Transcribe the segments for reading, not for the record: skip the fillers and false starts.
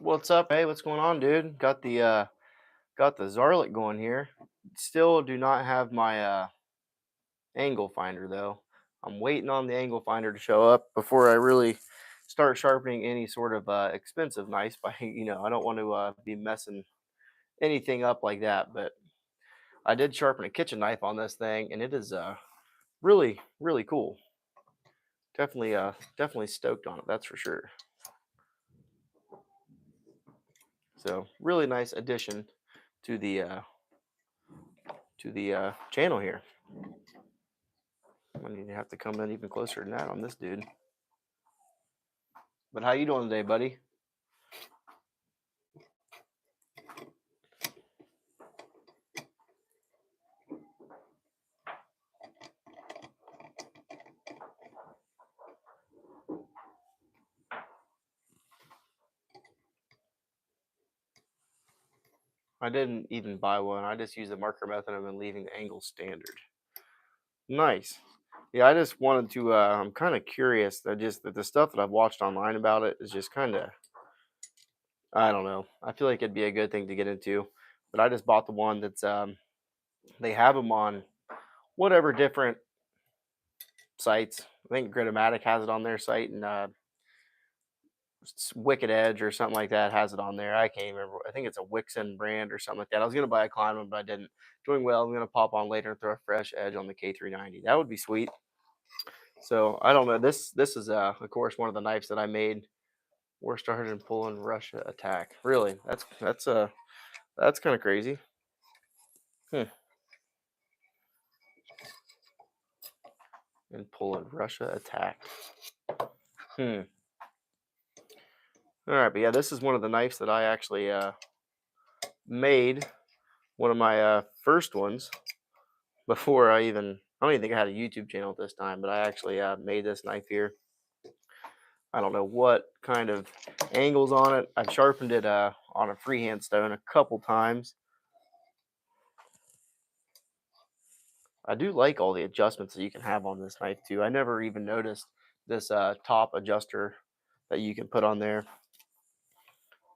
What's up? Hey, what's going on, dude? Got the Zarlik going here. Still do not have my angle finder though. I'm waiting on the angle finder to show up before I really start sharpening any sort of expensive knives. By I don't want to be messing anything up like that. But I did sharpen a kitchen knife on this thing, and it is really cool. Definitely stoked on it. That's for sure. So really nice addition to the channel here. I need to have to come in even closer than that on this dude. But how you doing today, buddy? I didn't even buy one. I just used the marker method and been leaving the angle standard. Nice. Yeah, I just wanted to. I'm kind of curious. That the stuff that I've watched online about it is just kind of. I don't know. I feel like it'd be a good thing to get into, but I just bought the one that's. They have them on whatever different sites. I think Gritomatic has it on their site, and Wicked Edge or something like that has it on there. I can't remember. I think it's a Wixen brand or something like that. I was gonna buy a Klein one, but I didn't. Doing well. I'm gonna pop on later and throw a fresh edge on the K390. That would be sweet. So I don't know. This is of course one of the knives that I made. War started in Poland, Russia attack. Really? That's kind of crazy. Hmm. In Poland, Russia attack. Hmm. All right, but yeah, this is one of the knives that I actually made. One of my first ones before I don't even think I had a YouTube channel at this time, but I actually made this knife here. I don't know what kind of angles on it. I've sharpened it on a freehand stone a couple times. I do like all the adjustments that you can have on this knife too. I never even noticed this top adjuster that you can put on there.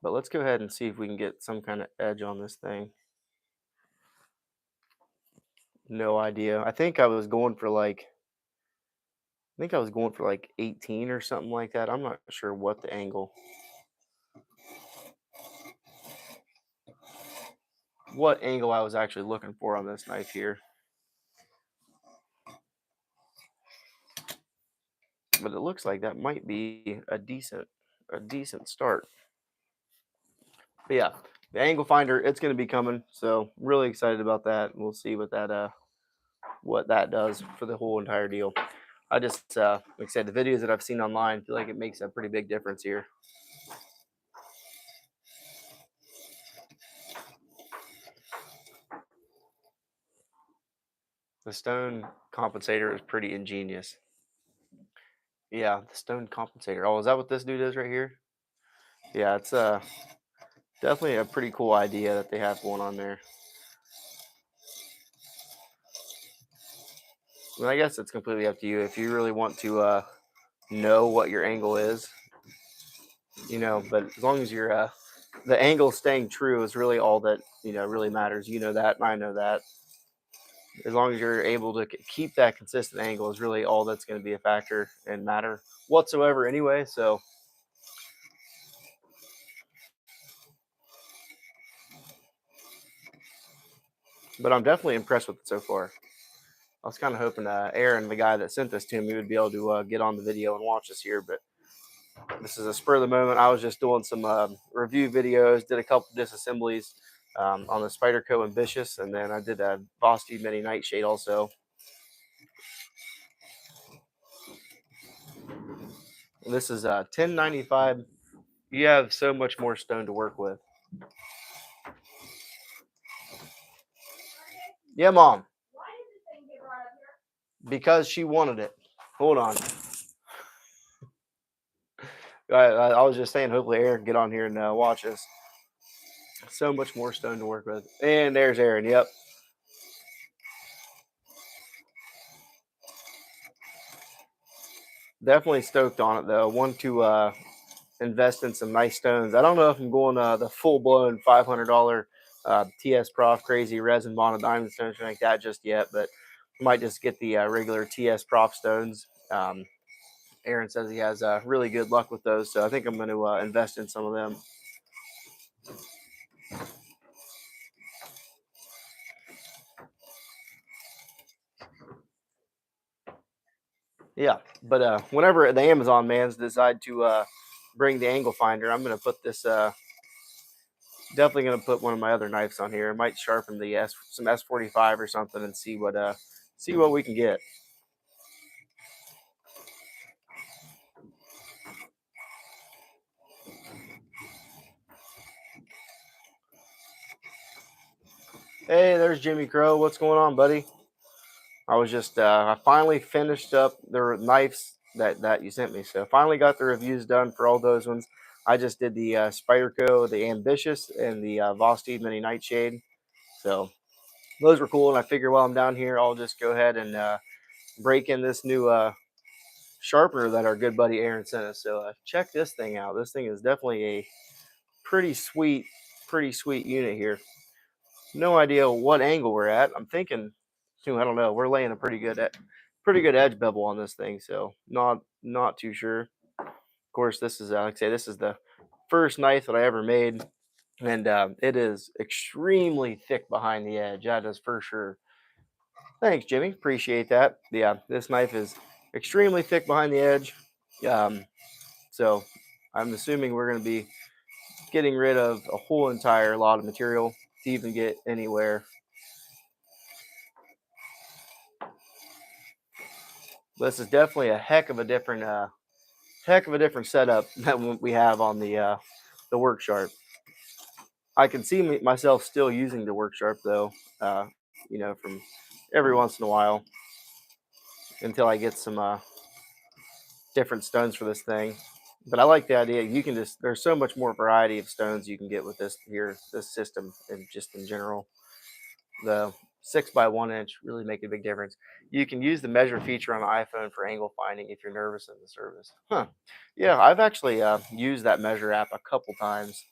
But let's go ahead and see if we can get some kind of edge on this thing. No idea. I think I was going for like 18 or something like that. I'm not sure what the angle. What angle I was actually looking for on this knife here. But it looks like that might be a decent start. But yeah, the angle finder, it's going to be coming, so really excited about that. We'll see what that does for the whole entire deal. I just like I said, the videos that I've seen online feel like it makes a pretty big difference here. The stone compensator is pretty ingenious. Yeah, the stone compensator. Oh, is that what this dude is right here? Yeah, it's definitely a pretty cool idea that they have going on there. And I guess it's completely up to you if you really want to know what your angle is, but as long as you're the angle staying true is really all that really matters. You know that, and I know that. As long as you're able to keep that consistent angle is really all that's going to be a factor and matter whatsoever anyway. So but I'm definitely impressed with it so far. I was kind of hoping Aaron, the guy that sent this to me, would be able to get on the video and watch this here, but this is a spur of the moment. I was just doing some review videos, did a couple disassemblies on the Spyderco Ambitious, and then I did a Vosti Mini Nightshade also. This is 1095. You have so much more stone to work with. Yeah, Mom. Why did the thing get brought up here? Because she wanted it. Hold on. I was just saying, hopefully Aaron can get on here and watch us. So much more stone to work with. And there's Aaron. Yep. Definitely stoked on it though. Want to invest in some nice stones. I don't know if I'm going the full blown $500 TS Prof crazy resin bonded diamond stones or like that just yet, but I might just get the regular TS Prof stones. Aaron says he has really good luck with those, so I think I'm going to invest in some of them. Yeah, but whenever the Amazon mans decide to bring the angle finder, I'm going to put this. Definitely going to put one of my other knives on here. I might sharpen the some S45 or something and see what we can get. Hey, there's Jimmy Crow. What's going on, buddy? I was just I finally finished up the knives that you sent me. So finally got the reviews done for all those ones. I just did the Spyderco, the Ambitious, and the Vosteed Mini Nightshade. So those were cool. And I figure while I'm down here, I'll just go ahead and break in this new sharpener that our good buddy Aaron sent us. So check this thing out. This thing is definitely a pretty sweet unit here. No idea what angle we're at. I'm thinking, I don't know. We're laying a pretty good edge bevel on this thing, so not too sure. Of course, this is like I say, this is the first knife that I ever made, and it is extremely thick behind the edge. That is for sure. Thanks, Jimmy. Appreciate that. Yeah, this knife is extremely thick behind the edge. So I'm assuming we're going to be getting rid of a whole entire lot of material to even get anywhere. This is definitely a heck of a different setup than we have on the work sharp. I can see myself still using the work sharp though, from every once in a while until I get some different stones for this thing. But I like the idea. You can there's so much more variety of stones you can get with this system, and just in general. The 6x1 inch really make a big difference. You can use the measure feature on the iPhone for angle finding if you're nervous in the service. Huh. Yeah, I've actually used that measure app a couple times.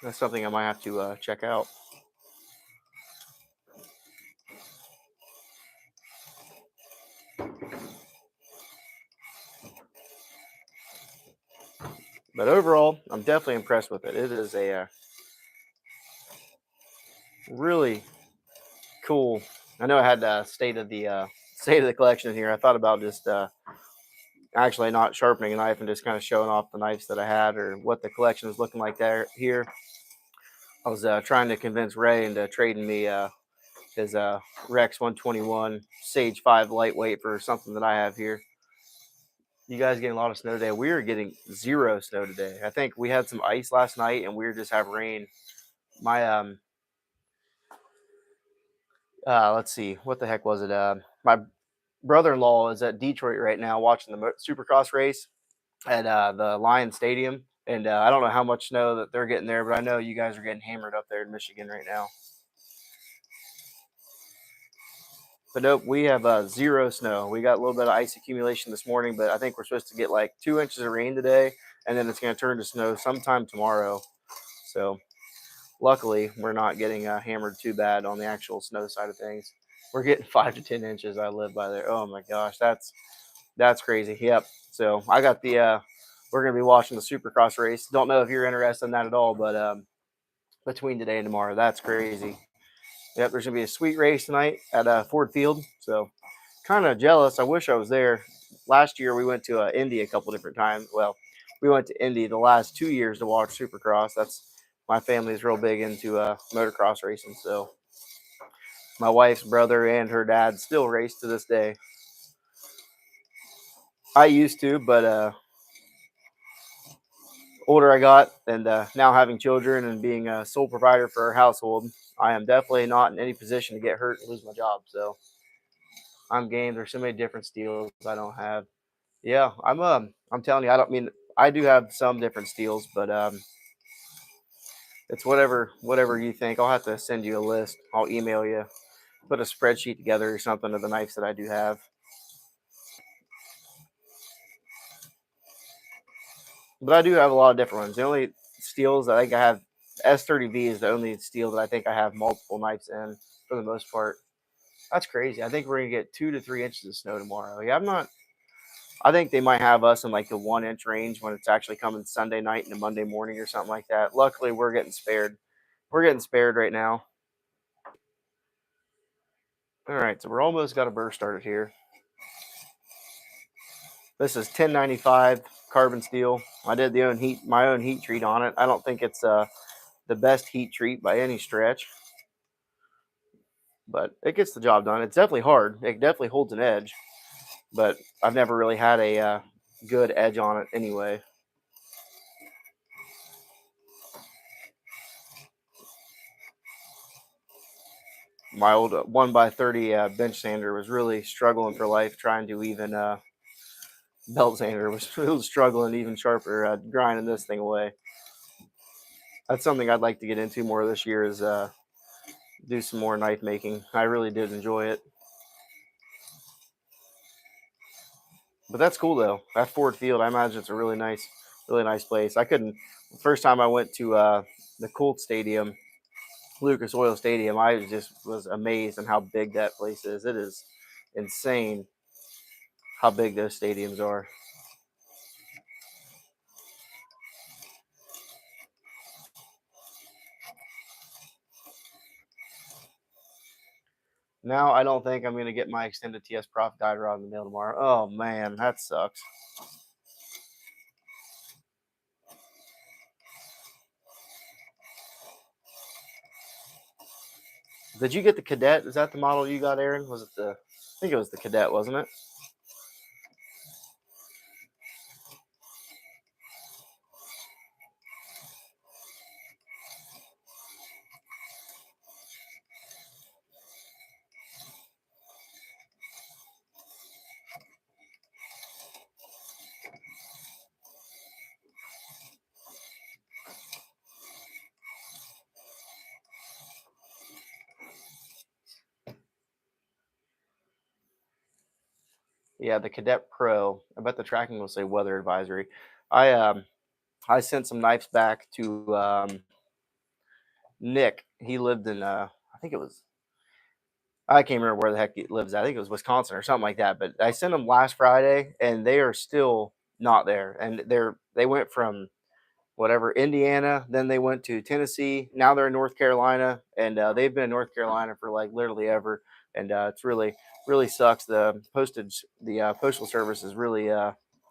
That's something I might have to check out. But overall, I'm definitely impressed with it. It is a really cool. I know I had state of the collection in here. I thought about just actually not sharpening a knife and just kind of showing off the knives that I had or what the collection is looking like there here. I was trying to convince Ray into trading me his Rex 121 Sage 5 lightweight for something that I have here. You guys getting a lot of snow today? We are getting zero snow today. I think we had some ice last night and we were just have rain. My let's see, what the heck was it? My brother-in-law is at Detroit right now watching the Supercross race at the Lion Stadium, and I don't know how much snow that they're getting there, but I know you guys are getting hammered up there in Michigan right now. But nope, we have zero snow. We got a little bit of ice accumulation this morning, but I think we're supposed to get like 2 inches of rain today, and then it's going to turn to snow sometime tomorrow. So luckily, we're not getting hammered too bad on the actual snow side of things. We're getting 5 to 10 inches. I live by there. Oh my gosh, that's crazy. Yep. So I got we're going to be watching the Supercross race. Don't know if you're interested in that at all, but between today and tomorrow, that's crazy. Yep, there's gonna be a sweet race tonight at Ford Field. So kind of jealous. I wish I was there. Last year we went to Indy a couple different times. Well, we went to Indy the last 2 years to watch Supercross. That's my family is real big into motocross racing. So my wife's brother and her dad still race to this day. I used to, but older I got, and now having children and being a sole provider for our household, I am definitely not in any position to get hurt and lose my job. So I'm game. There's so many different steels I don't have. Yeah, I'm telling you, I do have some different steels, but it's whatever you think. I'll have to send you a list. I'll email you, put a spreadsheet together or something of the knives that I do have. But I do have a lot of different ones. The only steels I think I have, S30V is the only steel that I think I have multiple knives in for the most part. That's crazy. I think we're gonna get 2 to 3 inches of snow tomorrow. Yeah, I'm not. I think they might have us in like the 1 inch range when it's actually coming Sunday night and a Monday morning or something like that. Luckily, we're getting spared. We're getting spared right now. All right, so we're almost got a burr started here. This is 1095 carbon steel. I did my own heat treat on it. I don't think it's the best heat treat by any stretch, but it gets the job done. It's definitely hard. It definitely holds an edge, but I've never really had a good edge on it anyway. My old 1x30 bench sander was really struggling for life trying to even belt sander was struggling even sharper grinding this thing away. That's something I'd like to get into more this year is do some more knife making. I really did enjoy it. But that's cool though. That Ford Field, I imagine it's a really nice place. I couldn't. The first time I went to the Colt Stadium, Lucas Oil Stadium, I just was amazed at how big that place is. It is insane how big those stadiums are. Now I don't think I'm gonna get my extended TS Prof guide rod in the mail tomorrow. Oh man, that sucks. Did you get the Cadet? Is that the model you got, Aaron? Was it the? I think it was the Cadet, wasn't it? Yeah, the Cadet Pro. I bet the tracking will say weather advisory. I um I sent some knives back to Nick. He lived in I think it was I can't remember where the heck he lives at. I think it was Wisconsin or something like that. But I sent them last Friday, and they are still not there. And they went from whatever Indiana, then they went to Tennessee. Now they're in North Carolina, and they've been in North Carolina for like literally ever. And it's really sucks. The postal service is really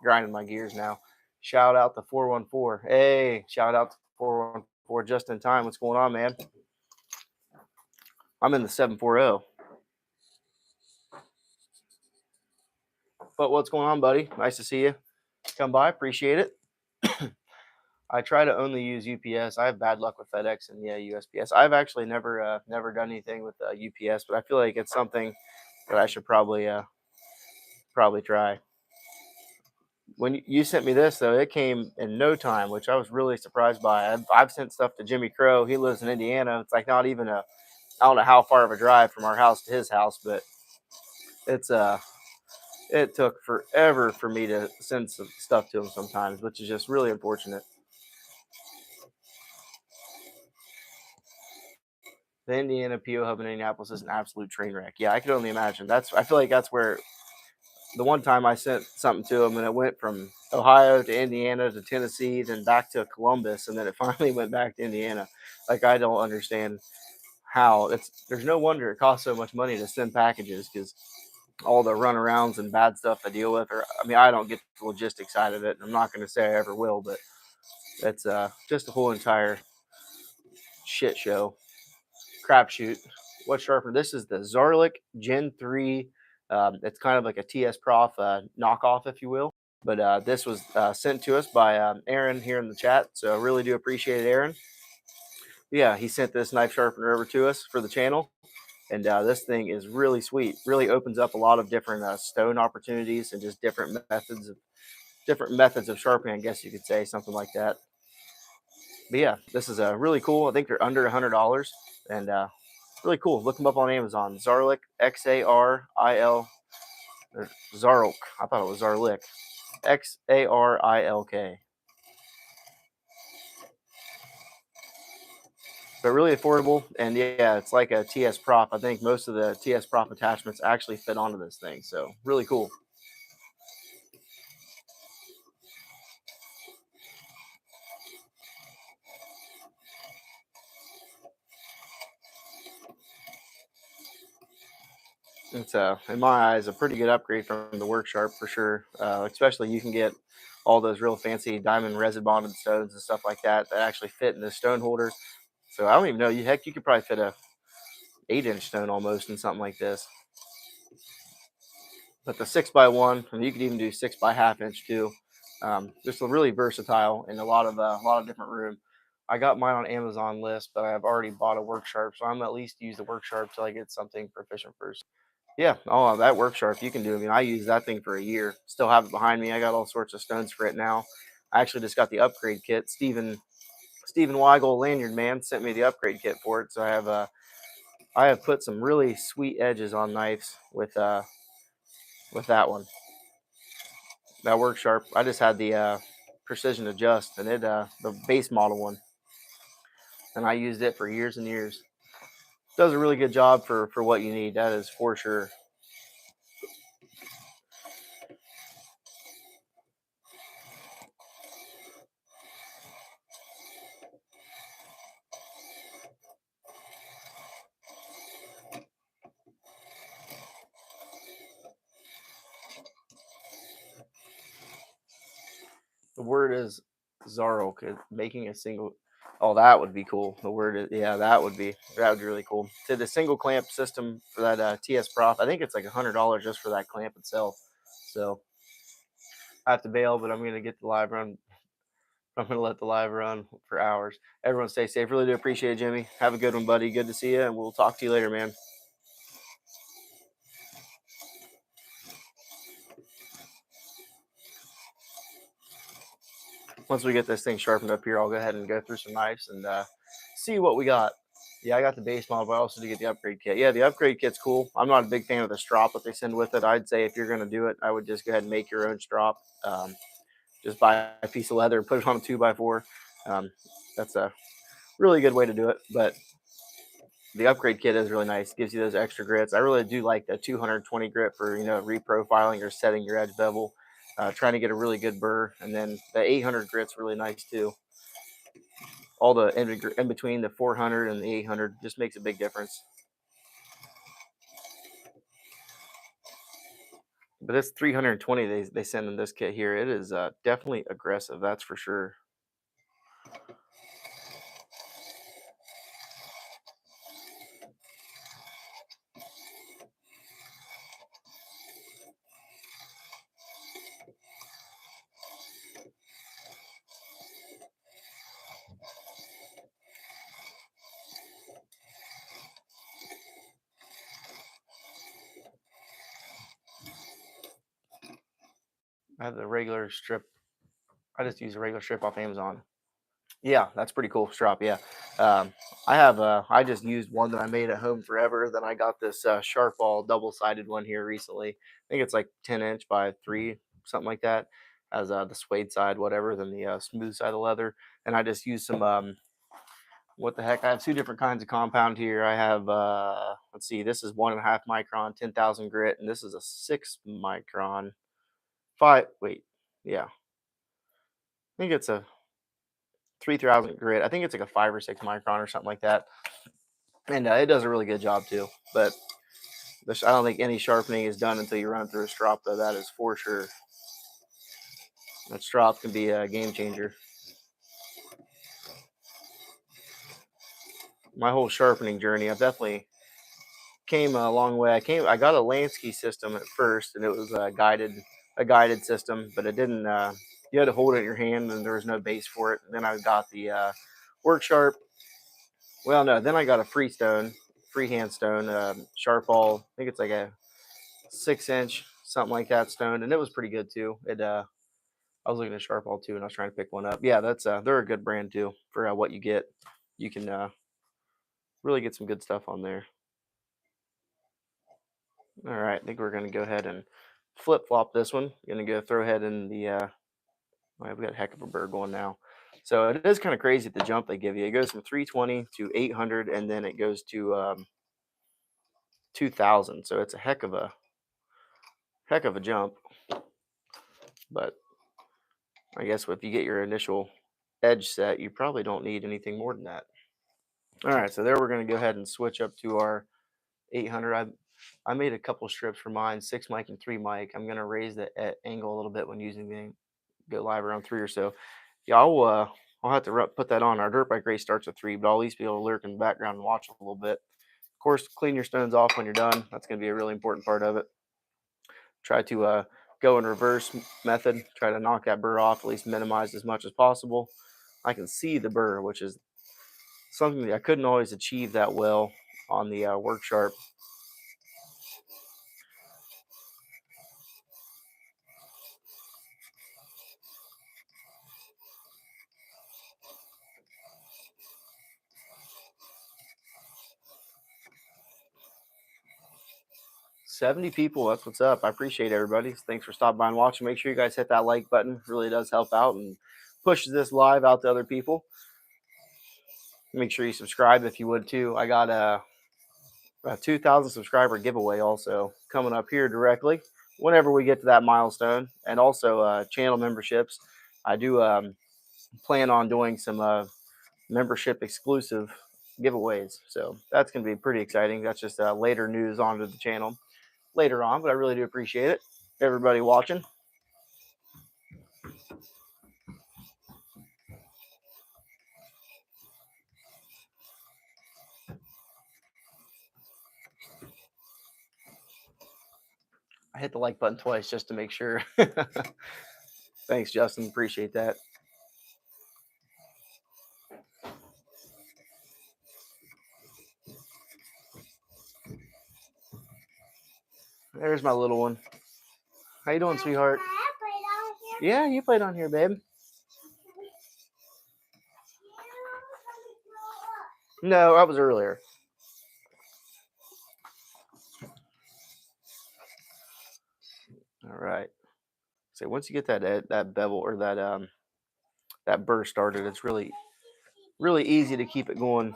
grinding my gears now. Shout out the 414. Hey, shout out to 414 just in time. What's going on, man? I'm in the 740. But what's going on, buddy? Nice to see you. Come by, appreciate it. I try to only use UPS. I have bad luck with FedEx and yeah, USPS. I've actually never done anything with UPS, but I feel like it's something that I should probably try. When you sent me this though, it came in no time, which I was really surprised by. I've sent stuff to Jimmy Crow. He lives in Indiana. It's like not even I don't know how far of a drive from our house to his house, but it's it took forever for me to send some stuff to him sometimes, which is just really unfortunate. The Indiana PO hub in Indianapolis is an absolute train wreck. Yeah, I could only imagine. I feel like that's where the one time I sent something to him and it went from Ohio to Indiana to Tennessee, then back to Columbus, and then it finally went back to Indiana. Like I don't understand how there's no wonder it costs so much money to send packages because all the runarounds and bad stuff I deal with. Or I mean, I don't get the logistics side of it. I'm not going to say I ever will, but it's just a whole entire shit show. Crapshoot. What sharpener? This is the Zarlik Gen 3. It's kind of like a TS Prof knockoff, if you will. But this was sent to us by Aaron here in the chat. So I really do appreciate it, Aaron. Yeah, he sent this knife sharpener over to us for the channel. And this thing is really sweet. Really opens up a lot of different stone opportunities and just different methods of sharpening, I guess you could say, something like that. But yeah, this is really cool. I think they're under $100 and really cool. Look them up on Amazon. Zarlik, Xaril, Zarlik. I thought it was Zarlik. Xarilk. but really affordable. And yeah, it's like a TS prop. I think most of the TS prop attachments actually fit onto this thing. So really cool. It's in my eyes a pretty good upgrade from the Work Sharp for sure. Especially you can get all those real fancy diamond resin bonded stones and stuff like that that actually fit in this stone holder. So I don't even know. You heck, you could probably fit a 8-inch stone almost in something like this. But the 6x1, and you could even do 6x1/2 inch too. Just a really versatile and a lot of different room. I got mine on Amazon list, but I've already bought a Work Sharp, so I'm at least use the Work Sharp till I get something proficient first. Yeah, oh, that Work Sharp you can do. I mean, I used that thing for a year. Still have it behind me. I got all sorts of stones for it now. I actually just got the upgrade kit. Stephen Weigel Lanyard Man sent me the upgrade kit for it, so I have put some really sweet edges on knives with that one. That Work Sharp. I just had the precision adjust and it the base model one, and I used it for years and years. Does a really good job for what you need. That is for sure. The word is Zarok, making a single. Oh, that would be cool. The word is, yeah, that would be really cool. So the single clamp system for that TS Prop, I think it's like $100 just for that clamp itself. So I have to bail, but I'm gonna get the live run. I'm gonna let the live run for hours. Everyone stay safe. Really do appreciate it, Jimmy. Have a good one, buddy. Good to see you, and we'll talk to you later, man. Once we get this thing sharpened up here, I'll go ahead and go through some knives and see what we got. Yeah, I got the base model, but I also did get the upgrade kit. Yeah, the upgrade kit's cool. I'm not a big fan of the strop that they send with it. I'd say if you're going to do it, I would just go ahead and make your own strop. Just buy a piece of leather, put it on a 2x4. That's a really good way to do it. But the upgrade kit is really nice. Gives you those extra grits. I really do like the 220 grit for reprofiling or setting your edge bevel. Trying to get a really good burr, and then the 800 grit's really nice too. All the in between the 400 and the 800 just makes a big difference. But it's 320 they send in this kit here. It is definitely aggressive, that's for sure. I have the regular strip. I just use a regular strip off Amazon. Yeah, that's pretty cool strop. Yeah, um, I just used one that I made at home forever. Then I got this Sharpal double-sided one here recently. I think it's like 10-inch by 3, something like that. Has the suede side, whatever, than the smooth side of leather. And I just used some what the heck? I have two different kinds of compound here. I have let's see, this is 1.5 micron, 10,000 grit, and this is a 6 micron. Five. Wait, yeah, I think it's a 3,000 grit. I think it's like a 5 or 6 micron or something like that, and it does a really good job too. But I don't think any sharpening is done until you run through a strop, though. That is for sure. That strop can be a game changer. My whole sharpening journey, I've definitely came a long way. I got a Lansky system at first, and it was a guided system, but it didn't. You had to hold it in your hand, and there was no base for it. And then I got the Work Sharp. Well, no, then I got a freehand stone, Sharpal. I think it's like a 6 inch, something like that stone, and it was pretty good too. I was looking at Sharpal too, and I was trying to pick one up. Yeah, that's they're a good brand too for what you get. You can really get some good stuff on there. All right, I think we're gonna go ahead and flip flop this one. Gonna go throw ahead in the. Well, we've got a heck of a bird going now. So it is kind of crazy the jump they give you. It goes from 320 to 800, and then it goes to 2000. So it's a heck of a jump. But I guess if you get your initial edge set, you probably don't need anything more than that. All right, so there we're going to go ahead and switch up to our 800. I made a couple strips for mine, 6 mic and 3 mic. I'm going to raise the angle a little bit when using the go live around 3 or so. Yeah, I'll have to put that on. Our dirt bike race starts at 3, but I'll at least be able to lurk in the background and watch a little bit. Of course, clean your stones off when you're done. That's going to be a really important part of it. Try to go in reverse method. Try to knock that burr off, at least minimize as much as possible. I can see the burr, which is something that I couldn't always achieve that well on the work sharp. 70 people, that's what's up. I appreciate everybody. Thanks for stopping by and watching. Make sure you guys hit that like button. It really does help out and pushes this live out to other people. Make sure you subscribe if you would too. I got a 2,000 subscriber giveaway also coming up here directly whenever we get to that milestone, and also channel memberships. I do plan on doing some membership exclusive giveaways, so that's going to be pretty exciting. That's just later news onto the channel later on, but I really do appreciate it, everybody watching. I hit the like button twice just to make sure. Thanks, Justin. Appreciate that. There's my little one. How you doing, sweetheart? Yeah, you played on here, babe. No, that was earlier. All right. So once you get that bevel or that burr started, it's really easy to keep it going.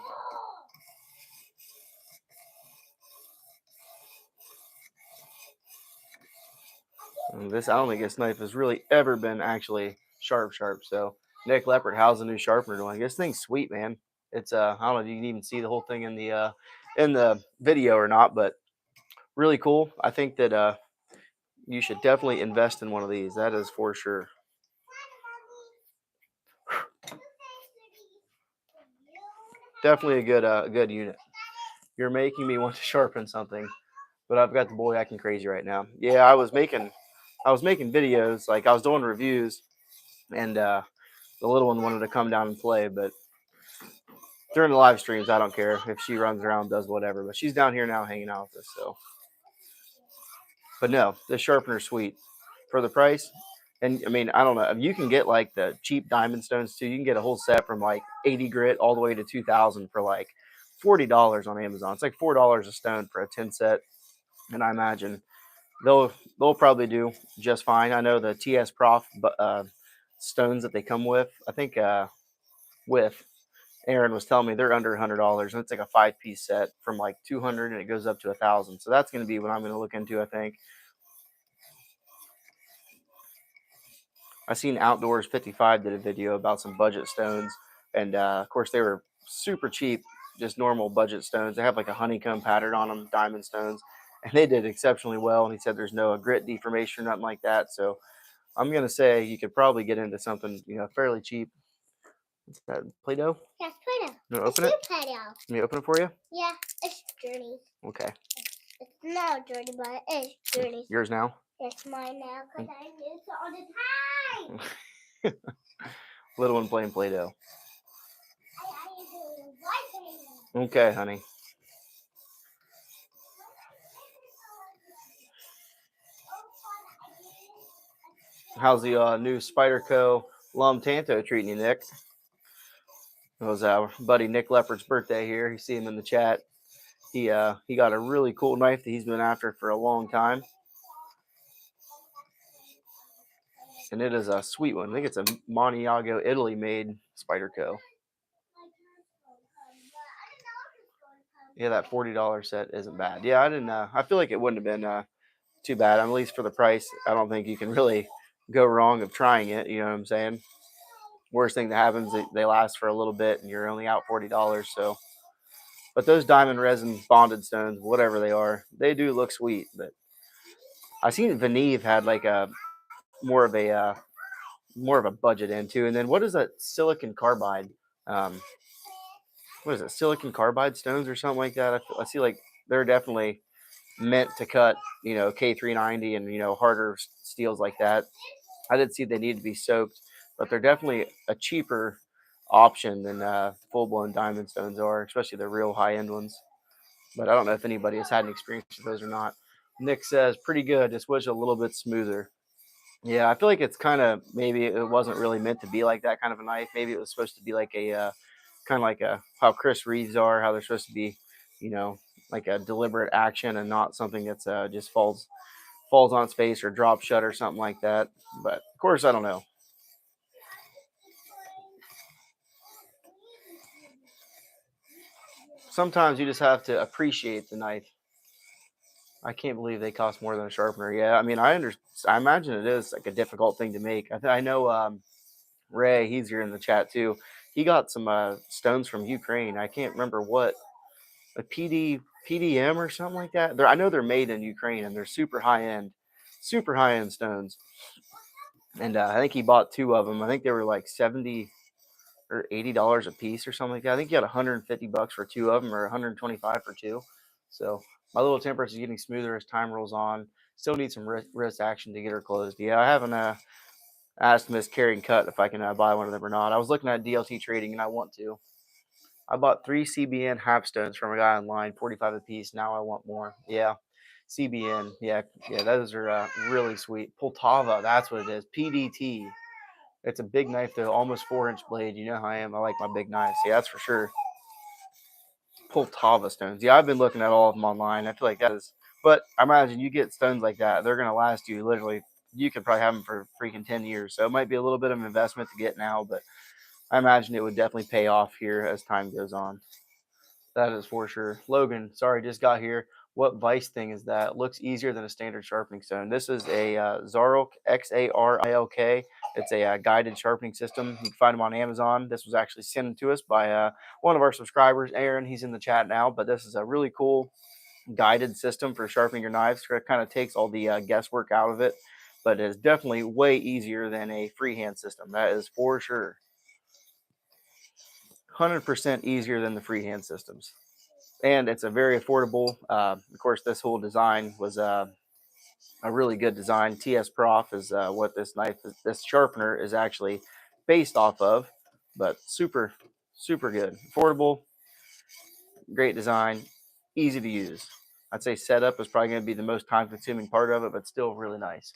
And this, I don't think this knife has really ever been actually sharp. So Nick Leopard, how's the new sharpener doing? This thing's sweet, man. It's I don't know if you can even see the whole thing in the video or not, but really cool. I think that you should definitely invest in one of these. That is for sure. Definitely a good unit. You're making me want to sharpen something, but I've got the boy acting crazy right now. Yeah, I was making videos, like I was doing reviews, and the little one wanted to come down and play, but during the live streams, I don't care if she runs around, does whatever. But she's down here now hanging out with us. So, but no, the sharpener's sweet for the price. And I mean, I don't know if you can get like the cheap diamond stones too. You can get a whole set from like 80 grit all the way to 2,000 for like $40 on Amazon. It's like $4 a stone for a 10 set, and I imagine they'll probably do just fine. I know the TS Prof stones that they come with. I think with Aaron was telling me they're under $100, and it's like a 5-piece set from like 200, and it goes up to 1,000. So that's going to be what I'm going to look into, I think. I seen Outdoors 55 did a video about some budget stones, and of course they were super cheap, just normal budget stones. They have like a honeycomb pattern on them, diamond stones, and they did exceptionally well. And he said there's no grit deformation or nothing like that. So I'm going to say you could probably get into something, fairly cheap. What's that, Play-Doh? Yeah, it's Play-Doh. You want to open it? Play-Doh. Let me open it for you? Yeah, it's dirty. Okay. It's not dirty, but it's dirty. Yours now? It's mine now because I use it all the time. Little one playing Play-Doh. Okay, honey. How's the new Spyderco Lum Tanto treating you, Nick? It was our buddy Nick Leopard's birthday here. You see him in the chat. He got a really cool knife that he's been after for a long time. and it is a sweet one. I think it's a Montiago, Italy made Spyderco. Yeah, that $40 set isn't bad. Yeah, I didn't. I feel like it wouldn't have been too bad. At least for the price, I don't think you can really go wrong of trying it. You know what I'm saying? Worst thing that happens, they last for a little bit, and you're only out $40. So, but those diamond resin bonded stones, whatever they are, they do look sweet. But I seen Veneve had like a more of a more of a budget into, and then what is that silicon carbide? Um, what is it? Silicon carbide stones or something like that? I see like they're definitely meant to cut, K390 and harder steels like that. I did see they need to be soaked, but they're definitely a cheaper option than full blown diamond stones are, especially the real high end ones. But I don't know if anybody has had an experience with those or not. Nick says pretty good, just wish a little bit smoother. Yeah, I feel like it's kind of maybe it wasn't really meant to be like that kind of a knife. Maybe it was supposed to be like a kind of like a how Chris Reeves are, how they're supposed to be, you know, like a deliberate action and not something that's just falls on its face or drop shut or something like that. But of course, I don't know. Sometimes you just have to appreciate the knife. I can't believe they cost more than a sharpener. Yeah, I mean, I imagine it is like a difficult thing to make. I know Ray, he's here in the chat too. He got some stones from Ukraine. I can't remember what a PDM or something like that. I know they're made in Ukraine and they're super high end stones. And I think he bought two of them. I think they were like 70 or $80 a piece or something like that. I think he got 150 bucks for two of them or 125 for two. So my little Tempest is getting smoother as time rolls on. Still need some wrist action to get her closed. Yeah, I haven't asked Miss Carryandcut if I can buy one of them or not. I was looking at DLT trading and I want to. I bought 3 CBN half stones from a guy online, 45 a piece. Now I want more. Yeah, CBN. Yeah, those are really sweet. Poltava, that's what it is. PDT. It's a big knife though, almost 4-inch blade. You know how I am. I like my big knives. Yeah, that's for sure. Poltava stones. Yeah, I've been looking at all of them online. I feel like that is, but I imagine you get stones like that, they're gonna last you literally. You could probably have them for freaking 10 years. So it might be a little bit of an investment to get now, but I imagine it would definitely pay off here as time goes on. That is for sure. Logan, sorry, just got here. What vice thing is that? Looks easier than a standard sharpening stone. This is a Xarilk, Xarilk. It's a guided sharpening system. You can find them on Amazon. This was actually sent to us by one of our subscribers, Aaron. He's in the chat now, but this is a really cool guided system for sharpening your knives. It kind of takes all the guesswork out of it, but it is definitely way easier than a freehand system. That is for sure. 100% easier than the freehand systems. And it's a very affordable. Of course, this whole design was a really good design. TS Prof is what this sharpener is actually based off of, but super, super good. Affordable, great design, easy to use. I'd say setup is probably going to be the most time consuming part of it, but still really nice.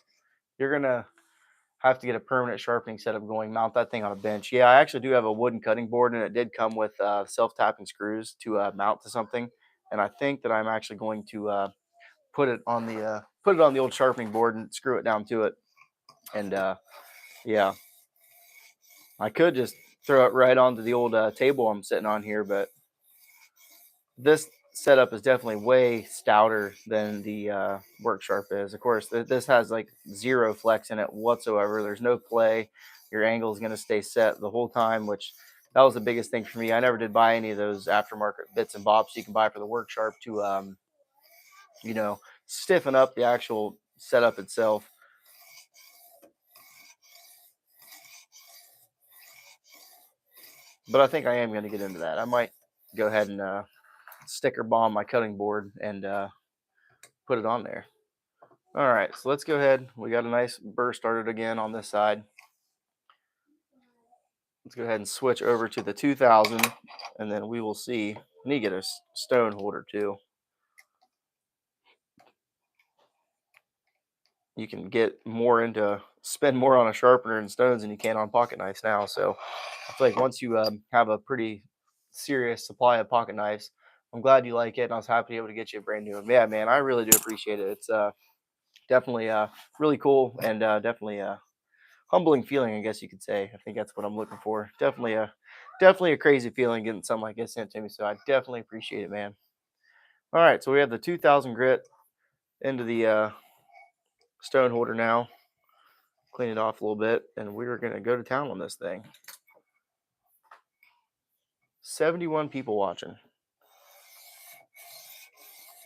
You're going to have to get a permanent sharpening setup going, mount that thing on a bench. Yeah, I actually do have a wooden cutting board, and it did come with self-tapping screws to mount to something. And I think that I'm actually going to put it on the old sharpening board and screw it down to it. And yeah, I could just throw it right onto the old table I'm sitting on here, but this setup is definitely way stouter than the work sharp is. Of course, this has like zero flex in it whatsoever. There's no play. Your angle is going to stay set the whole time, which that was the biggest thing for me. I never did buy any of those aftermarket bits and bobs you can buy for the work sharp to stiffen up the actual setup itself. But I think I am going to get into that. I might go ahead and sticker bomb my cutting board and put it on there. All right, so let's go ahead. We got a nice burr started again on this side. Let's go ahead and switch over to the 2000, and then we will see. I need to get a stone holder too. You can spend more on a sharpener and stones than you can on pocket knives now. So I feel like once you have a pretty serious supply of pocket knives, I'm glad you like it, and I was happy to be able to get you a brand new one. Yeah, man, I really do appreciate it. It's definitely really cool, and definitely humbling feeling, I guess you could say. I think that's what I'm looking for. Definitely a crazy feeling getting something like this sent to me. So I definitely appreciate it, man. All right, so we have the 2000 grit into the stone holder now. Clean it off a little bit, and we're gonna go to town on this thing. 71 people watching.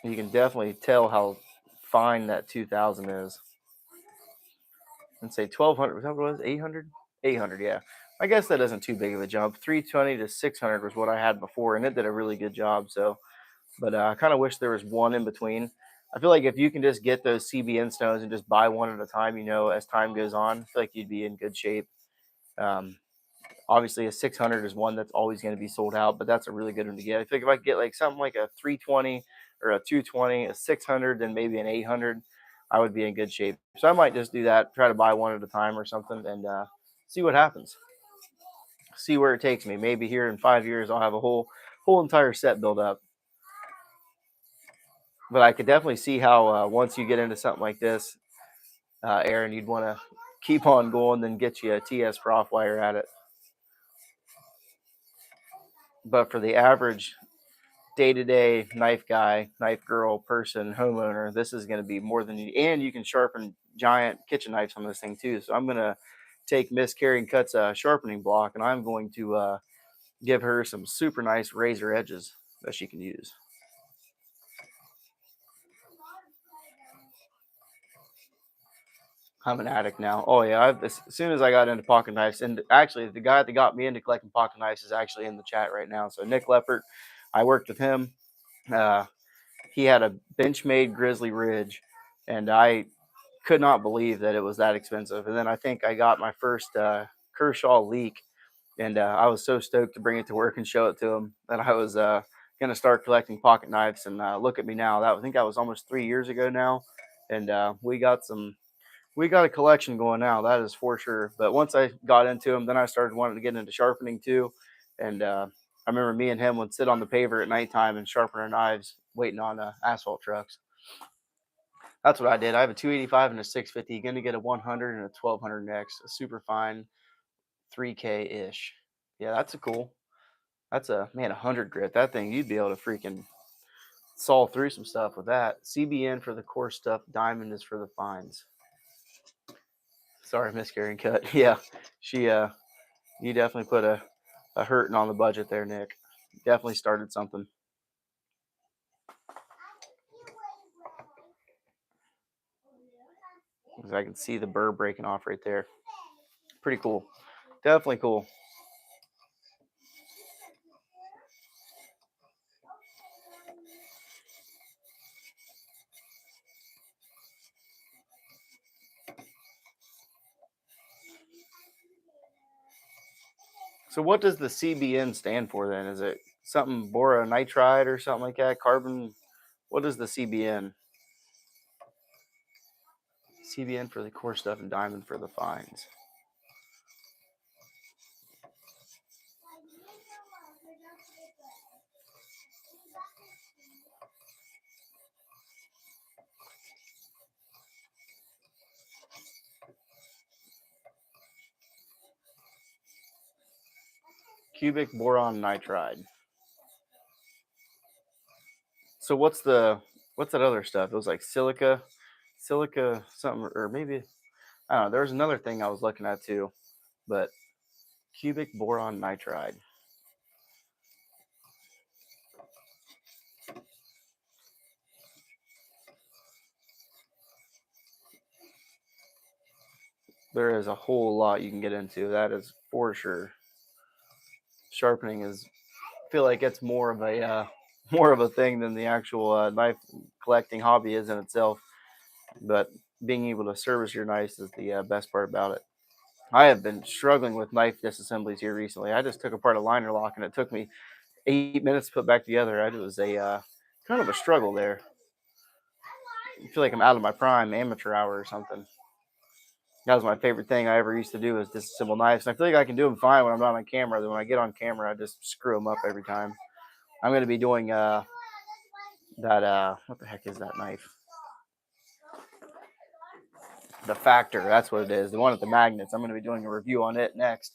You can definitely tell how fine that 2000 is. And say 1200, was that what it was? 800? 800, yeah. I guess that isn't too big of a jump. 320 to 600 was what I had before, and it did a really good job. So, but I kind of wish there was one in between. I feel like if you can just get those CBN stones and just buy one at a time, as time goes on, I feel like you'd be in good shape. Obviously, a 600 is one that's always going to be sold out, but that's a really good one to get. I think if I could get like something like a 320 or a 220, a 600, then maybe an 800, I would be in good shape. So I might just do that, try to buy one at a time or something, and see what happens. See where it takes me. Maybe here in 5 years, I'll have a whole entire set built up. But I could definitely see how once you get into something like this, Aaron, you'd want to keep on going, then get you a TS prof while you're at it. But for the average day-to-day knife guy, knife girl, person, homeowner, this is going to be more than you. And you can sharpen giant kitchen knives on this thing too. So I'm going to take Miss Carryandcut's sharpening block, and I'm going to give her some super nice razor edges that she can use. I'm an addict now. Oh yeah, as soon as I got into pocket knives, and actually the guy that got me into collecting pocket knives is actually in the chat right now. So Nick Leppert, I worked with him. He had a Benchmade Grizzly Ridge, and I could not believe that it was that expensive. And then I think I got my first Kershaw leak, and I was so stoked to bring it to work and show it to him that I was going to start collecting pocket knives. And look at me now. I think that was almost 3 years ago now, and we got a collection going now. That is for sure. But once I got into them, then I started wanting to get into sharpening too, and I remember me and him would sit on the paver at nighttime and sharpen our knives, waiting on asphalt trucks. That's what I did. I have a 285 and a 650. Going to get a 100 and a 1200 next. A super fine 3K ish. Yeah, that's a cool. That's a 100 grit. That thing, you'd be able to freaking saw through some stuff with that. CBN for the coarse stuff. Diamond is for the fines. Sorry, Miss Carryandcut. Yeah, she you definitely put a hurting on the budget there, Nick. Definitely started something. Because I can see the burr breaking off right there. Pretty cool. Definitely cool. So what does the CBN stand for then? Is it something boronitride or something like that? Carbon? What is the CBN? CBN for the coarse stuff and diamond for the fines. Cubic boron nitride. So what's that other stuff? It was like silica something, or maybe I don't know. There's another thing I was looking at too, but cubic boron nitride. There is a whole lot you can get into. That is for sure. Sharpening is, I feel like it's more of a thing than the actual knife collecting hobby is in itself. But being able to service your knives is the best part about it. I have been struggling with knife disassemblies here recently. I just took apart a liner lock, and it took me 8 minutes to put back together. It was a kind of a struggle there. I feel like I'm out of my prime amateur hour or something. That was my favorite thing I ever used to do, is disassemble knives. And I feel like I can do them fine when I'm not on camera. Then when I get on camera, I just screw them up every time. I'm going to be doing that. What the heck is that knife? The Factor, that's what it is. The one with the magnets. I'm going to be doing a review on it next.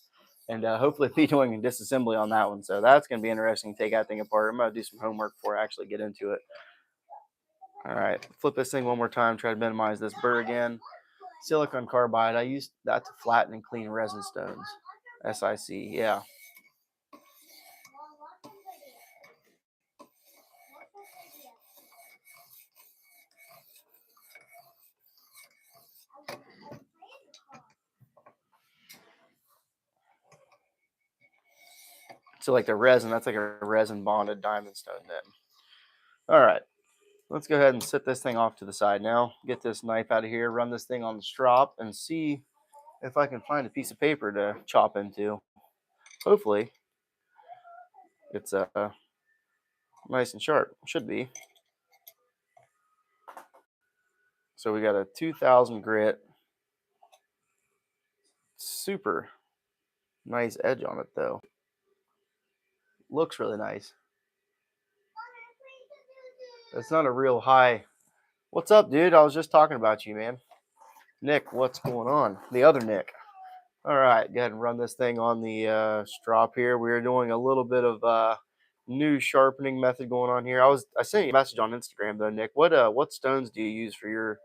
And hopefully be doing a disassembly on that one. So that's going to be interesting to take that thing apart. I'm going to do some homework before I actually get into it. All right, flip this thing one more time. Try to minimize this burr again. Silicon carbide. I used that to flatten and clean resin stones. SIC, yeah. So like the resin, that's like a resin bonded diamond stone then. All right, let's go ahead and set this thing off to the side now. Get this knife out of here, run this thing on the strop, and see if I can find a piece of paper to chop into. Hopefully, it's nice and sharp. Should be. So we got a 2000 grit. Super nice edge on it though. Looks really nice. It's not a real high. What's up, dude? I was just talking about you, man. Nick, what's going on? The other Nick. All right, go ahead and run this thing on the strop here. We're doing a little bit of new sharpening method going on here. I sent you a message on Instagram though, Nick. What stones do you use for your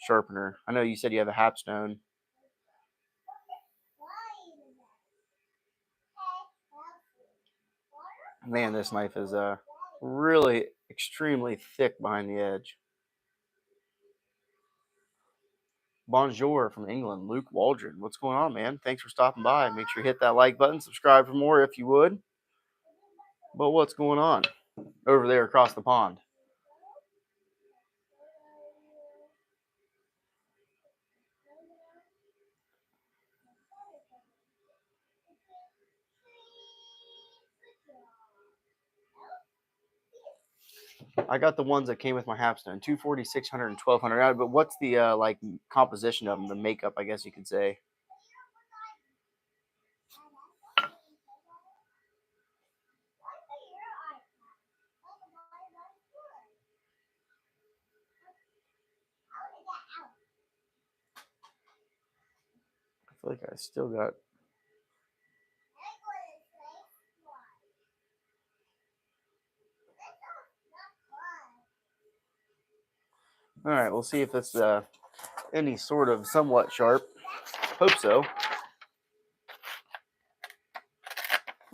sharpener? I know you said you have a hapstone. Man, this knife is really extremely thick behind the edge. Bonjour from England, Luke Waldron. What's going on, man? Thanks for stopping by. Make sure you hit that like button, subscribe for more if you would. But what's going on over there across the pond? I got the ones that came with my hapstone, 240, 600, and 1200. But what's the like composition of them, the makeup, I guess you could say? I feel like I still got. All right, we'll see if it's any sort of somewhat sharp. Hope so.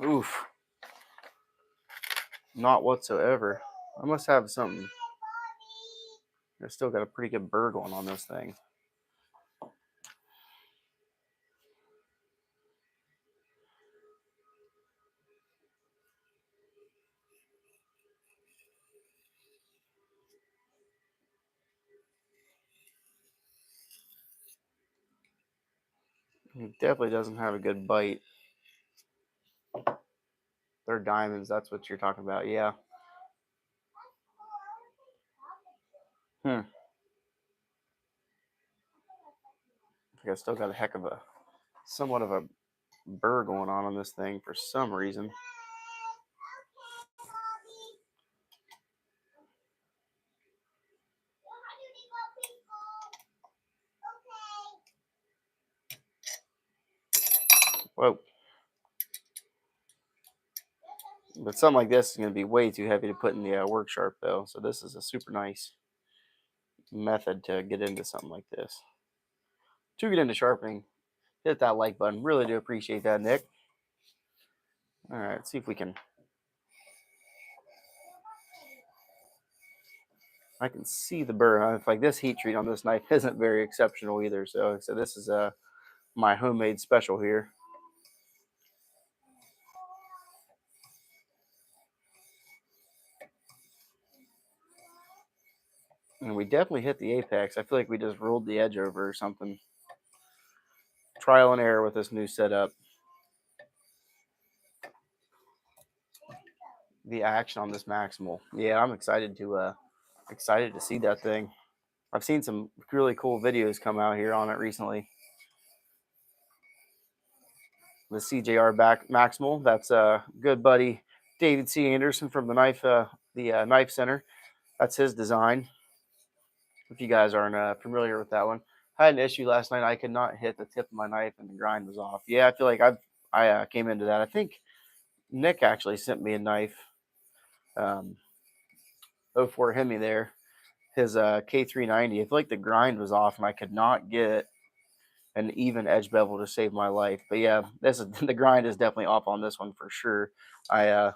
Oof. Not whatsoever. I must have something. I still got a pretty good burr going on this thing. It definitely doesn't have a good bite. They're diamonds. That's what you're talking about. Yeah. I think I still got a heck of a, somewhat of a burr going on this thing for some reason. Whoa. But something like this is going to be way too heavy to put in the work sharp though. So this is a super nice method to get into something like this. To get into sharpening, hit that like button. Really do appreciate that, Nick. All right, let's see if we can. I can see the burr. It's like this heat treat on this knife isn't very exceptional either. So this is my homemade special here. And we definitely hit the apex. I feel like we just rolled the edge over or something. Trial and error with this new setup. The action on this Maximal. Yeah, I'm excited to see that thing. I've seen some really cool videos come out here on it recently. The CJRB Maximal. That's good buddy David C. Anderson from the Knife Center. That's his design. If you guys aren't familiar with that one, I had an issue last night. I could not hit the tip of my knife, and the grind was off. Yeah, I feel like I came into that. I think Nick actually sent me a knife. Um, 04 Hemi there, his K390. I feel like the grind was off, and I could not get an even edge bevel to save my life. But yeah, this is the grind is definitely off on this one for sure. I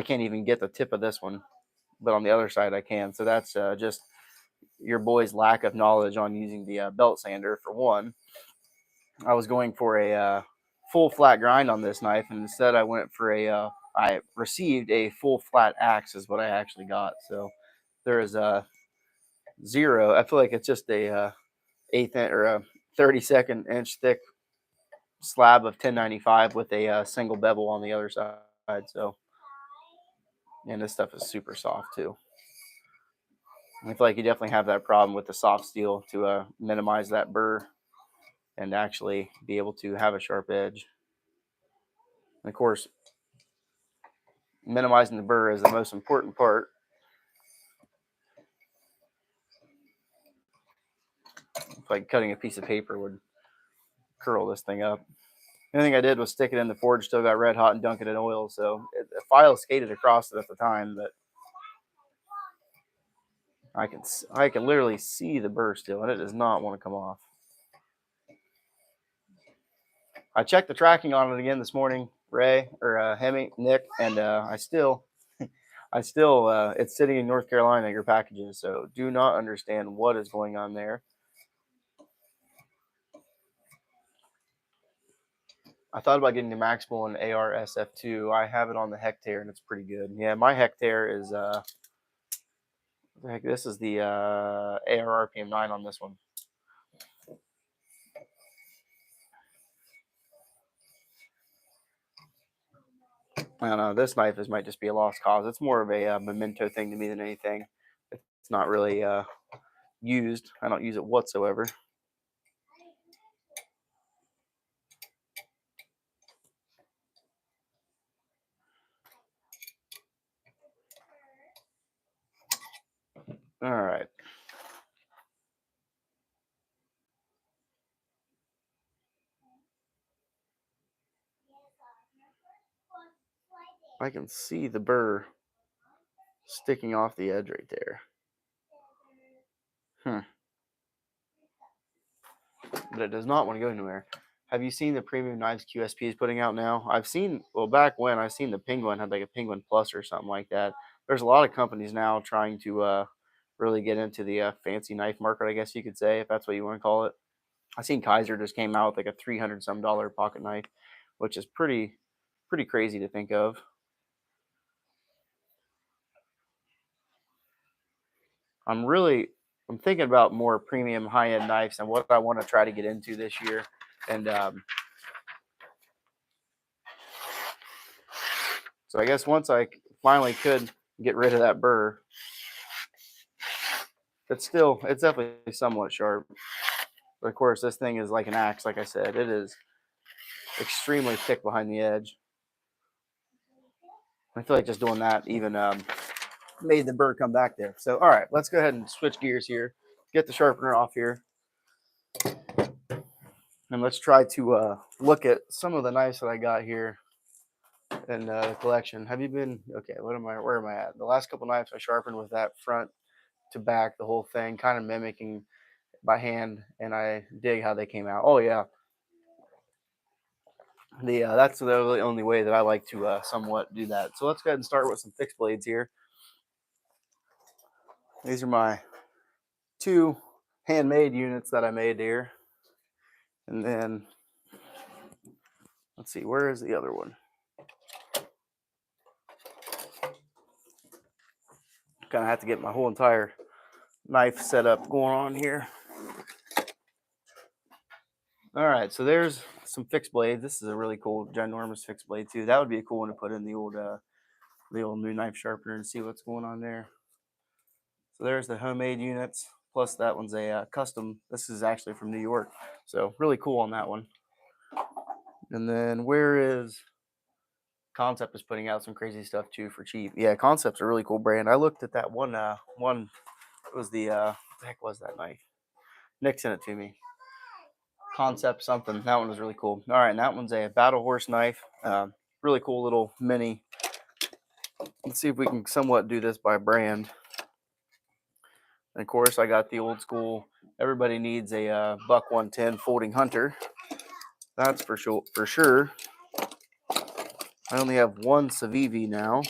can't even get the tip of this one, but on the other side I can. So that's just your boy's lack of knowledge on using the belt sander for one. I was going for a full flat grind on this knife, and instead I went for I received a full flat axe is what I actually got. So there is a zero. I feel like it's just a eighth or a 32nd inch thick slab of 1095 with a single bevel on the other side. So, and this stuff is super soft too. I feel like you definitely have that problem with the soft steel to minimize that burr and actually be able to have a sharp edge. And of course, minimizing the burr is the most important part. It's like cutting a piece of paper would curl this thing up. The only thing I did was stick it in the forge, still got red hot, and dunk it in oil. So the file skated across it at the time, but I can literally see the burr still, and it does not want to come off. I checked the tracking on it again this morning, Hemi, Nick, and I still, it's sitting in North Carolina, your packages. So do not understand what is going on there. I thought about getting the Maximal and AR SF2. I have it on the Hectare, and it's pretty good. Yeah, my Hectare is this is the AR RPM 9 on this one. I don't know. This knife might just be a lost cause. It's more of a memento thing to me than anything. It's not really used. I don't use it whatsoever. All right. I can see the burr sticking off the edge right there. But it does not want to go anywhere. Have you seen the premium knives QSP is putting out now? I've seen, well, back when I've seen the Penguin had like a Penguin Plus or something like that. There's a lot of companies now trying to really get into the fancy knife market, I guess you could say, if that's what you want to call it. I seen Kaiser just came out with like a $300 some pocket knife, which is pretty crazy to think of. I'm thinking about more premium high end knives and what I want to try to get into this year. And so I guess once I finally could get rid of that burr, it's definitely somewhat sharp. But of course, this thing is like an axe. Like I said, it is extremely thick behind the edge. I feel like just doing that even made the burr come back there. So, all right, let's go ahead and switch gears here. Get the sharpener off here. And let's try to look at some of the knives that I got here in the collection. Have you been, okay, where am I at? The last couple knives I sharpened with that front to back, the whole thing, kind of mimicking by hand, and I dig how they came out. Oh, yeah. That's the only way that I like to somewhat do that. So let's go ahead and start with some fixed blades here. These are my 2 handmade units that I made here. And then, let's see, where is the other one? Kind of have to get my whole entire knife setup going on here. All right, so there's some fixed blades. This is a really cool, ginormous fixed blade too. That would be a cool one to put in the old new knife sharpener and see what's going on there. So there's the homemade units. Plus that one's a custom. This is actually from New York. So really cool on that one. And then where is Kansept is putting out some crazy stuff too for cheap. Yeah, Kansept's a really cool brand. I looked at that one. It was the what the heck was that knife? Nick sent it to me. Kansept something. That one was really cool. All right, and that one's a battle horse knife. Really cool little mini. Let's see if we can somewhat do this by brand. And of course, I got the old school. Everybody needs a buck 110 folding hunter. That's for sure. For sure. I only have one Civivi now.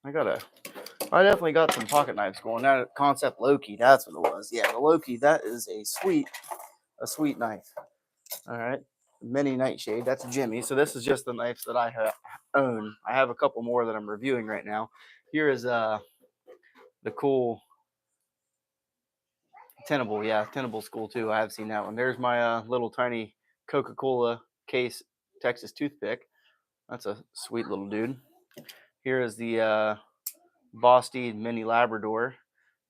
I definitely got some pocket knives going. That Kansept Loki, that's what it was. Yeah, the Loki, that is a sweet knife. All right, mini nightshade. That's Jimmy. So this is just the knives that I own. I have a couple more that I'm reviewing right now. Here is the cool Tenable. Yeah, Tenable's cool too. I have seen that one. There's my little tiny Coca-Cola case Texas toothpick. That's a sweet little dude. Here is the Boston Mini Labrador.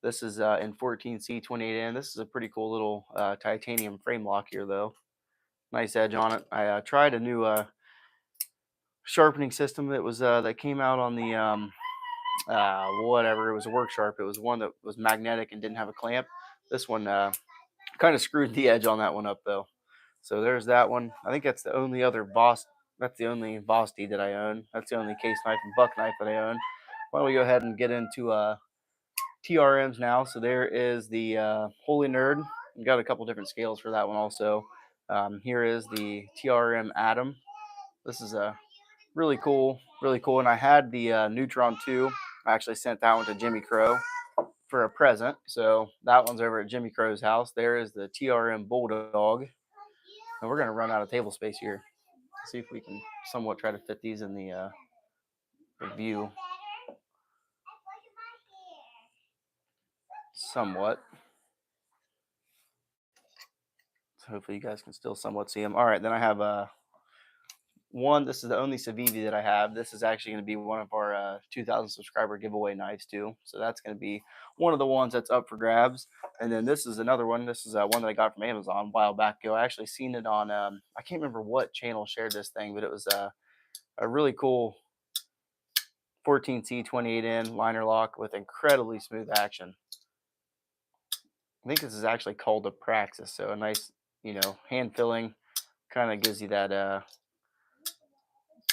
This is in 14C 28N. This is a pretty cool little titanium frame lock here, though. Nice edge on it. I tried a new sharpening system that was that came out on the whatever. It was a work sharp. It was one that was magnetic and didn't have a clamp. This one kind of screwed the edge on that one up, though. So there's that one. I think that's the only other That's the only Boston that I own. That's the only case knife and buck knife that I own. Why don't we go ahead and get into TRMs now. So there is the Holy Nerd. We got a couple different scales for that one also. Here is the TRM Atom. This is a really cool. And I had the Neutron 2. I actually sent that one to Jimmy Crow for a present. So that one's over at Jimmy Crow's house. There is the TRM Bulldog. And we're going to run out of table space here. See if we can somewhat try to fit these in the view. Somewhat. So hopefully you guys can still somewhat see them. All right, then I have one. This is the only Civivi that I have. This is actually going to be one of our 2,000 subscriber giveaway knives too. So that's going to be one of the ones that's up for grabs. And then this is another one. This is one that I got from Amazon a while back ago. I actually seen it on I can't remember what channel shared this thing, but it was a really cool 14C 28N liner lock with incredibly smooth action. I think this is actually called a Praxis. So a nice, hand filling, kind of gives you that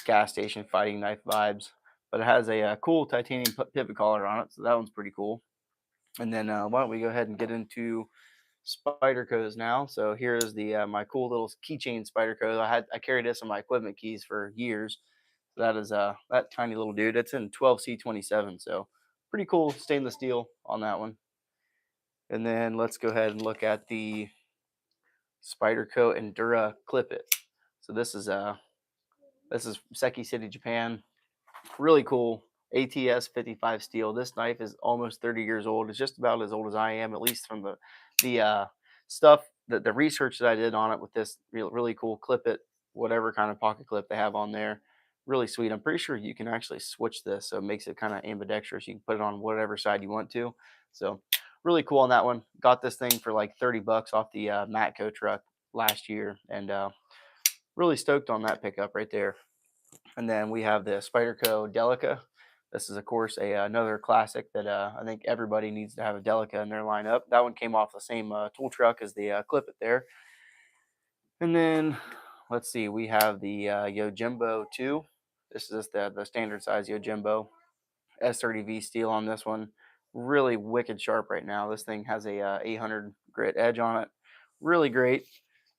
gas station fighting knife vibes. But it has a cool titanium pivot collar on it, so that one's pretty cool. And then why don't we go ahead and get into Spydercos now. So here's the my cool little keychain Spyderco. I carried this on my equipment keys for years. So that is that tiny little dude. It's in 12C27, so pretty cool stainless steel on that one. And then let's go ahead and look at the Spyderco Endura Clip It. So this is Seki City, Japan. Really cool ATS 55 steel. This knife is almost 30 years old. It's just about as old as I am, at least from the stuff, the research that I did on it with this really cool Clip It, whatever kind of pocket clip they have on there. Really sweet. I'm pretty sure you can actually switch this, so it makes it kind of ambidextrous. You can put it on whatever side you want to. So really cool on that one. Got this thing for like 30 bucks off the Matco truck last year, and really stoked on that pickup right there. And then we have the Spyderco Delica. This is, of course, another classic that I think everybody needs to have a Delica in their lineup. That one came off the same tool truck as the Clip It there. And then, let's see, we have the Yojimbo 2. This is the standard size Yojimbo. S30V steel on this one. Really wicked sharp right now. This thing has a 800 grit edge on it. Really great.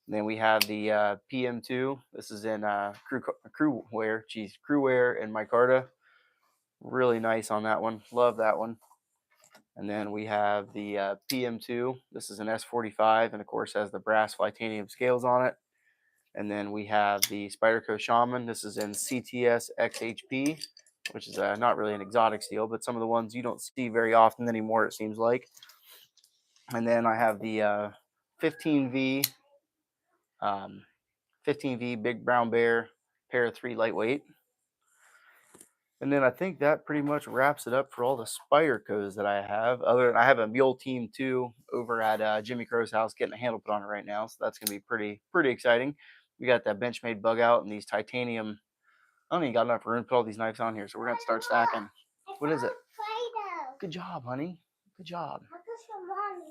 And then we have the PM2. This is in crew wear and micarta. Really nice on that one. Love that one. And then we have the PM2. This is an S45, and of course has the brass titanium scales on it. And then we have the Spyderco Shaman. This is in CTS XHP, which is not really an exotic steel, but some of the ones you don't see very often anymore, it seems like. And then I have the 15V Big Brown Bear pair of 3 lightweight. And then I think that pretty much wraps it up for all the Spydercos that I have. I have a Mule Team 2 over at Jimmy Crow's house getting a handle put on it right now, so that's gonna be pretty exciting. We got that Benchmade bug out and these titanium. I don't even got enough room to put all these knives on here, so we're gonna have to start stacking. What is it? Good job, honey. Good job.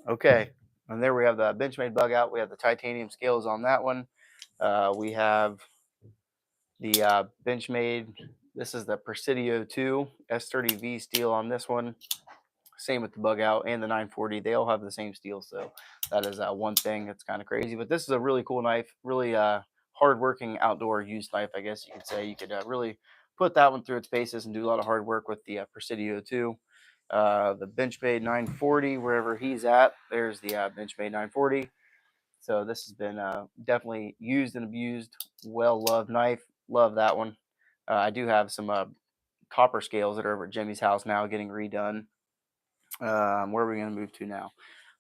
Okay, and there we have the Benchmade bug out. We have the titanium scales on that one. We have the Benchmade. This is the Presidio 2 S30V steel on this one. Same with the bug out and the 940. They all have the same steel, so that is one thing that's kind of crazy. But this is a really cool knife, really hard-working outdoor use knife, I guess you could say. You could really put that one through its paces and do a lot of hard work with the Presidio 2. The Benchmade 940, wherever he's at, there's the Benchmade 940. So this has been definitely used and abused, well-loved knife. Love that one. I do have some copper scales that are over at Jimmy's house now getting redone. Where are we going to move to now?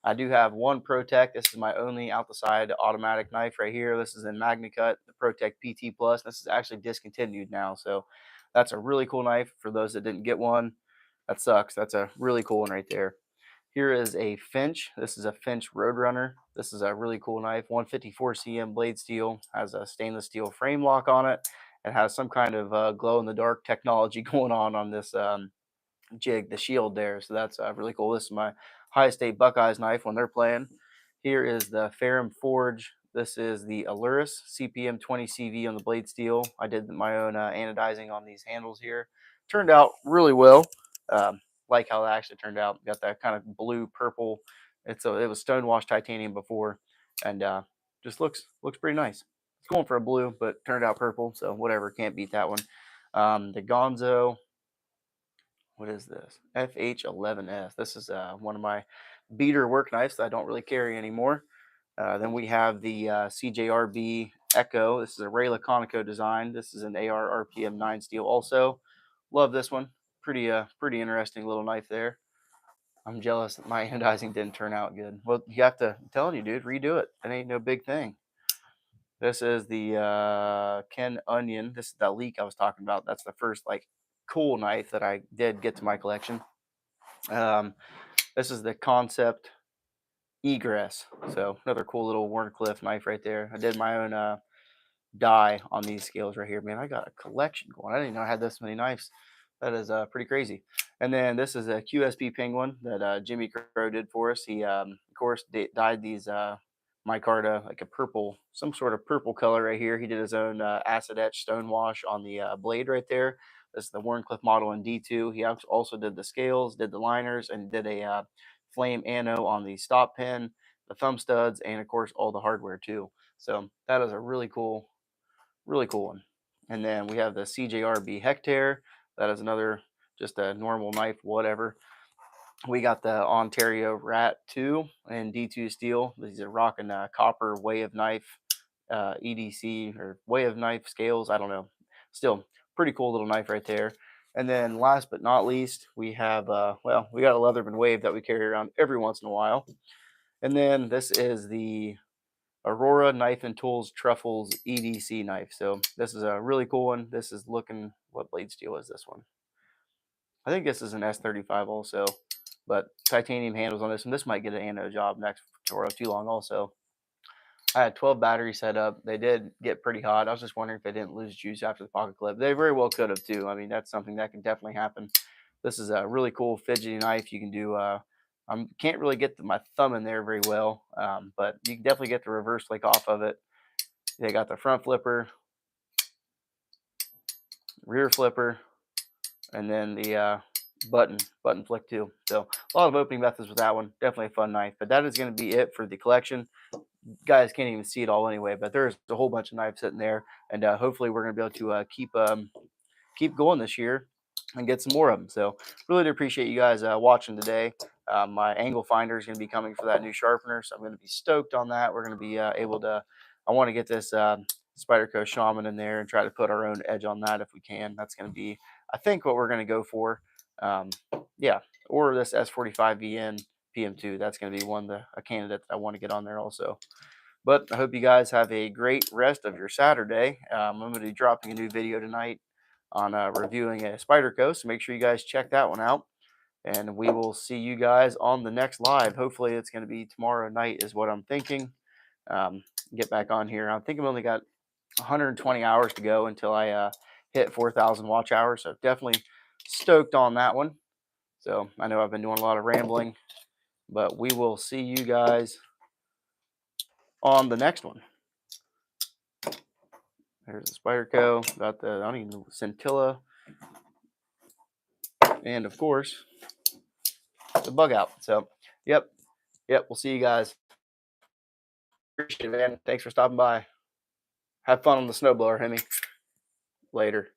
I do have one ProTech. This is my only out the side automatic knife right here. This is in MagnaCut, the ProTech PT Plus. This is actually discontinued now, so that's a really cool knife for those that didn't get one. That sucks. That's a really cool one right there. Here is a Finch. This is a Finch Roadrunner. This is a really cool knife. 154 cm blade steel. Has a stainless steel frame lock on it. It has some kind of glow-in-the-dark technology going on this jig, the shield there. So that's really cool. This is my High State Buckeyes knife when they're playing. Here is the Ferrum Forge. This is the Aluris CPM 20 CV on the blade steel. I did my own anodizing on these handles here. Turned out really well. Like how that actually turned out. Got that kind of blue purple. It was stonewashed titanium before, and just looks pretty nice. It's going for a blue, but turned out purple. So whatever, can't beat that one. The Gonzo. What is this? FH11S. This is one of my beater work knives that I don't really carry anymore. Then we have the CJRB Echo. This is a Ray Laconico design. This is an AR RPM 9 steel also. Love this one. Pretty interesting little knife there. I'm jealous that my anodizing didn't turn out good. Well, you have to, I'm telling you, dude, redo it. It ain't no big thing. This is the Ken Onion. This is the leak I was talking about. That's the first like cool knife that I did get to my collection. This is the Kansept Egress. So another cool little Warncliffe knife right there. I did my own die on these scales right here. Man, I got a collection going. I didn't know I had this many knives. That is pretty crazy. And then this is a QSP Penguin that Jimmy Crow did for us. He, of course, dyed these micarta like a purple, some sort of purple color right here. He did his own acid etch stone wash on the blade right there. This is the Warncliffe model in D2. He also did the scales, did the liners, and did a flame ano on the stop pin, the thumb studs, and of course all the hardware too. So that is a really cool one. And then we have the CJRB Hectare. That is another just a normal knife, whatever. We got the Ontario Rat 2 and D2 steel. These are rocking copper way of knife EDC or way of knife scales. I don't know. Still, pretty cool little knife right there. And then last but not least, we have, well, we got a Leatherman Wave that we carry around every once in a while. And then this is the Aurora Knife and Tools Truffles EDC knife. So this is a really cool one. This is looking, what blade steel is this one? I think this is an S35 also, but titanium handles on this, and this might get an anode job next for too long also. I had 12 batteries set up. They did get pretty hot. I was just wondering if they didn't lose juice after the pocket clip. They very well could have too. I mean, that's something that can definitely happen. This is a really cool fidgety knife. You can do, I can't really get my thumb in there very well, but you can definitely get the reverse flick off of it. They got the front flipper, rear flipper, and then the button flick too. So a lot of opening methods with that one. Definitely a fun knife. But that is going to be it for the collection. Guys can't even see it all anyway, but there's a whole bunch of knives sitting there, and hopefully we're going to be able to keep going this year and get some more of them. So really do appreciate you guys watching today. My angle finder is going to be coming for that new sharpener, so I'm going to be stoked on that. We're going to be able to, I want to get this Spyderco Shaman in there and try to put our own edge on that if we can. That's going to be, I think, what we're going to go for. Yeah, or this S45VN PM2. That's going to be a candidate that I want to get on there also. But I hope you guys have a great rest of your Saturday. I'm going to be dropping a new video tonight on reviewing a Spyderco, so make sure you guys check that one out. And we will see you guys on the next live. Hopefully it's going to be tomorrow night is what I'm thinking. Get back on here. I think I've only got 120 hours to go until I hit 4,000 watch hours. So definitely stoked on that one. So I know I've been doing a lot of rambling. But we will see you guys on the next one. There's the Spyderco, got the, I don't even know, Scintilla, and of course, the bug out. So, yep, we'll see you guys. Appreciate it, man. Thanks for stopping by. Have fun on the snowblower, Hemi. Later.